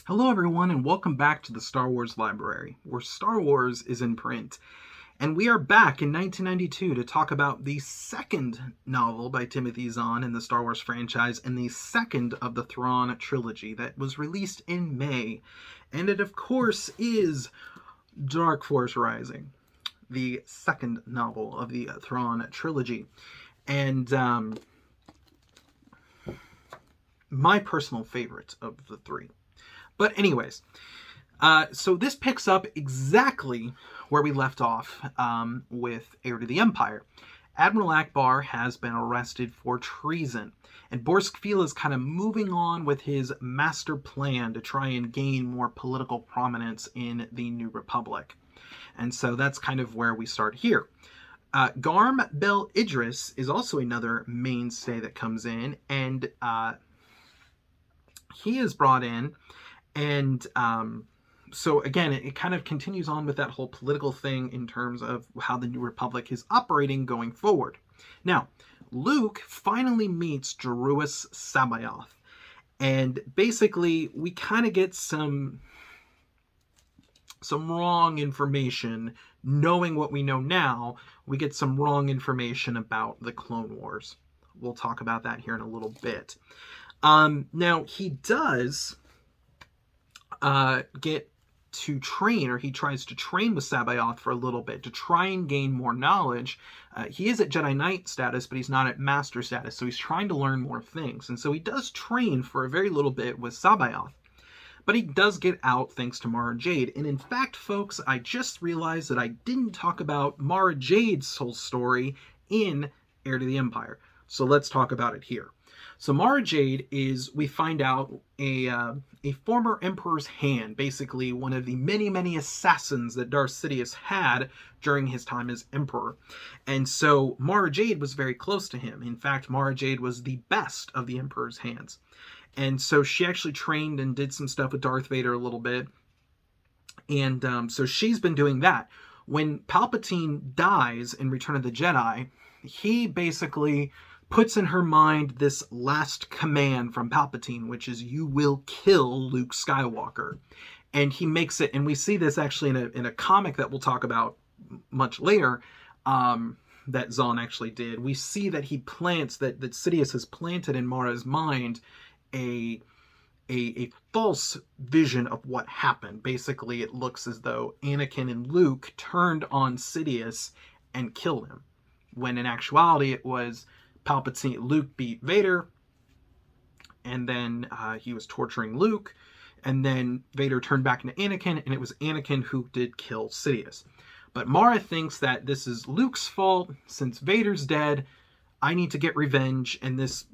Hello, everyone, and welcome back to the Star Wars Library, where Star Wars is in print. And we are back in 1992 to talk about the second novel by Timothy Zahn in the Star Wars franchise and the second of the Thrawn trilogy that was released in May. And it, of course, is Dark Force Rising, the second novel of the Thrawn trilogy. And my personal favorite of the three. But anyways, so this picks up exactly where we left off with Heir to the Empire. Admiral Akbar has been arrested for treason, and Borskfeel is kind of moving on with his master plan to try and gain more political prominence in the New Republic. And so that's kind of where we start here. Garm Bel Idris is also another mainstay that comes in, and he is brought in. And so again, it kind of continues on with that whole political thing in terms of how the New Republic is operating going forward. Now, Luke finally meets Jeruis Sabayoth. And basically, we kind of get some wrong information. Knowing what we know now, we get some wrong information about the Clone Wars. We'll talk about that here in a little bit. Now, he does get to train, or he tries to train with Sabayoth for a little bit to try and gain more knowledge. He is at Jedi Knight status, but he's not at Master status, so he's trying to learn more things. And so he does train for a very little bit with Sabayoth. But he does get out thanks to Mara Jade. And in fact, folks, I just realized that I didn't talk about Mara Jade's whole story in Heir to the Empire. So let's talk about it here. So Mara Jade is, we find out, a former Emperor's hand, basically one of the many, many assassins that Darth Sidious had during his time as Emperor. And so Mara Jade was very close to him. In fact, Mara Jade was the best of the Emperor's hands. And so she actually trained and did some stuff with Darth Vader a little bit. And so she's been doing that. When Palpatine dies in Return of the Jedi, he basically puts in her mind this last command from Palpatine, which is, you will kill Luke Skywalker. And he makes it, and we see this actually in a comic that we'll talk about much later, that Zahn actually did. We see that he plants, that Sidious has planted in Mara's mind a false vision of what happened. Basically, it looks as though Anakin and Luke turned on Sidious and killed him, when in actuality it was Luke beat Vader, and then he was torturing Luke, and then Vader turned back into Anakin, and it was Anakin who did kill Sidious. But Mara thinks that this is Luke's fault. Since Vader's dead, I need to get revenge, and this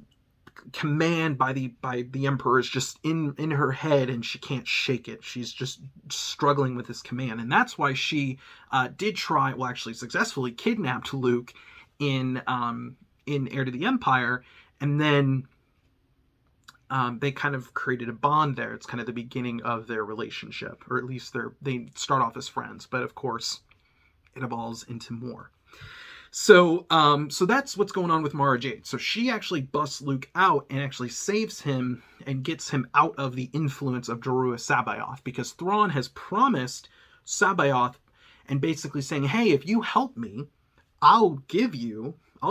command by the Emperor is just in her head, and she can't shake it. She's just struggling with this command, and that's why she did try, well, actually successfully kidnapped Luke in Heir to the Empire, and then they kind of created a bond there. It's kind of the beginning of their relationship, or at least they start off as friends, but of course it evolves into more. So that's what's going on with Mara Jade. So she actually busts Luke out and actually saves him and gets him out of the influence of Jeruis Sabayoth, because Thrawn has promised Sabayoth and basically saying, hey, if you help me, I'll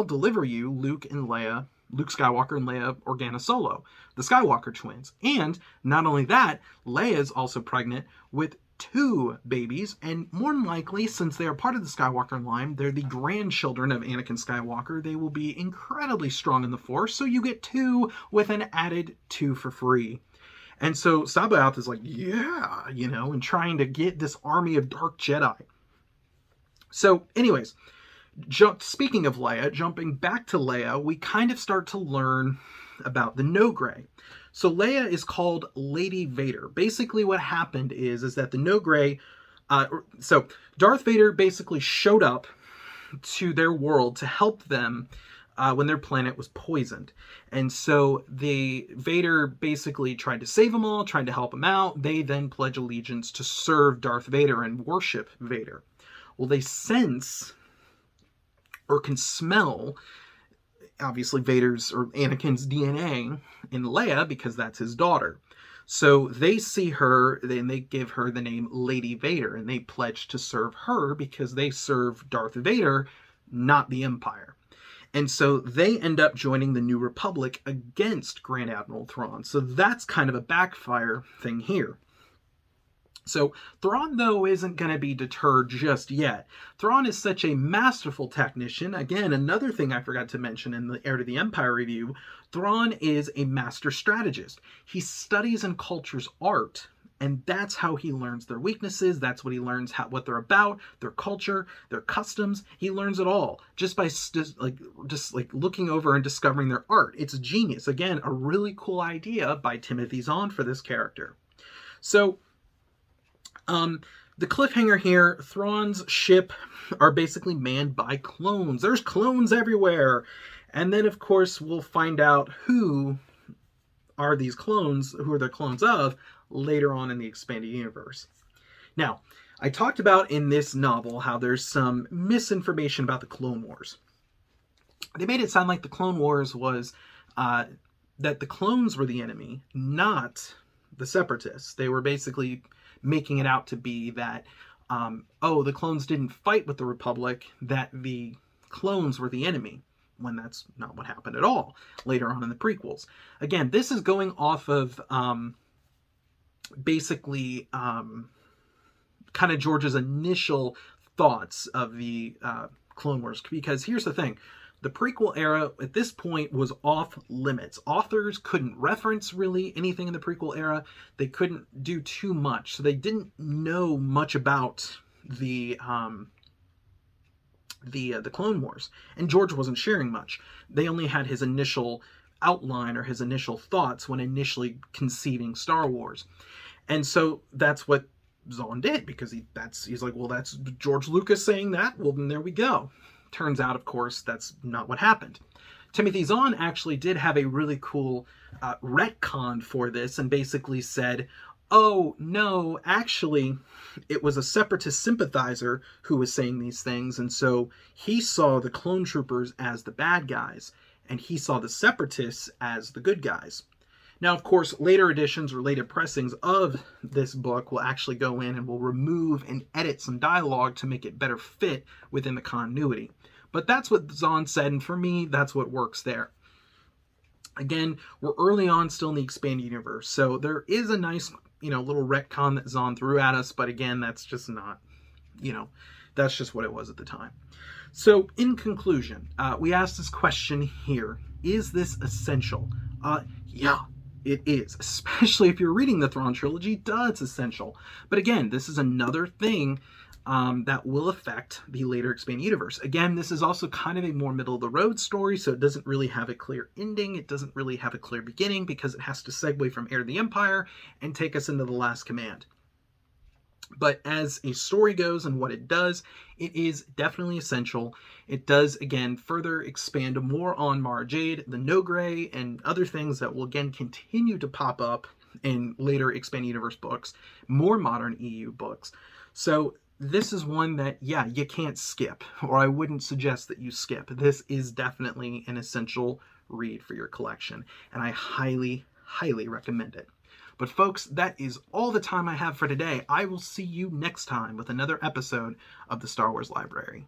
deliver you Luke Skywalker and Leia Organa Solo, the Skywalker twins. And not only that, Leia is also pregnant with 2 babies, and more than likely, since they are part of the Skywalker line, they're the grandchildren of Anakin Skywalker, they will be incredibly strong in the Force, so you get 2 with an added 2 for free. And so Sabayoth is like, yeah, and trying to get this army of dark Jedi. So anyways, speaking of Leia, jumping back to Leia, we kind of start to learn about the Noghray. So Leia is called Lady Vader. Basically what happened is that the Noghray, so Darth Vader basically showed up to their world to help them when their planet was poisoned. And so Vader basically tried to save them all, tried to help them out. They then pledge allegiance to serve Darth Vader and worship Vader. Well, they sense or can smell obviously Vader's or Anakin's DNA in Leia because that's his daughter. So they see her, and they give her the name Lady Vader, and they pledge to serve her because they serve Darth Vader, not the Empire. And so they end up joining the New Republic against Grand Admiral Thrawn. So that's kind of a backfire thing here. So Thrawn, though, isn't going to be deterred just yet. Thrawn is such a masterful technician. Again, another thing I forgot to mention in the Heir to the Empire review, Thrawn is a master strategist. He studies and cultures art, and that's how he learns their weaknesses. That's what he learns, what they're about, their culture, their customs. He learns it all just by just looking over and discovering their art. It's genius. Again, a really cool idea by Timothy Zahn for this character. So the cliffhanger here, Thrawn's ship are basically manned by clones. There's clones everywhere. And then, of course, we'll find out who are these clones, who are the clones of, later on in the expanded universe. Now, I talked about in this novel how there's some misinformation about the Clone Wars. They made it sound like the Clone Wars was that the clones were the enemy, not the Separatists. They were basically making it out to be that, the clones didn't fight with the Republic, that the clones were the enemy, when that's not what happened at all later on in the prequels. Again, this is going off of basically kind of George's initial thoughts of the Clone Wars, because here's the thing. The prequel era at this point was off limits. Authors couldn't reference really anything in the prequel era. They couldn't do too much. So they didn't know much about the Clone Wars. And George wasn't sharing much. They only had his initial outline or his initial thoughts when initially conceiving Star Wars. And so that's what Zahn did, because he's like, well, that's George Lucas saying that. Well, then there we go. Turns out, of course, that's not what happened. Timothy Zahn actually did have a really cool retcon for this, and basically said, oh, no, actually, it was a Separatist sympathizer who was saying these things, and so he saw the clone troopers as the bad guys, and he saw the Separatists as the good guys. Now, of course, later editions or later pressings of this book will actually go in and will remove and edit some dialogue to make it better fit within the continuity. But that's what Zahn said, and for me, that's what works there. Again, we're early on still in the expanded universe, so there is a nice, little retcon that Zahn threw at us, but again, that's just not, that's just what it was at the time. So, in conclusion, we asked this question here. Is this essential? Yeah. It is, especially if you're reading the Thrawn trilogy, it's essential. But again, this is another thing that will affect the later expanded universe. Again, this is also kind of a more middle-of-the-road story, so it doesn't really have a clear ending. It doesn't really have a clear beginning, because it has to segue from Heir to the Empire and take us into The Last Command. But as a story goes and what it does, it is definitely essential. It does, again, further expand more on Mara Jade, the No Grey, and other things that will, again, continue to pop up in later Expanded Universe books, more modern EU books. So this is one that, you can't skip, or I wouldn't suggest that you skip. This is definitely an essential read for your collection, and I highly, highly recommend it. But folks, that is all the time I have for today. I will see you next time with another episode of the Star Wars Library.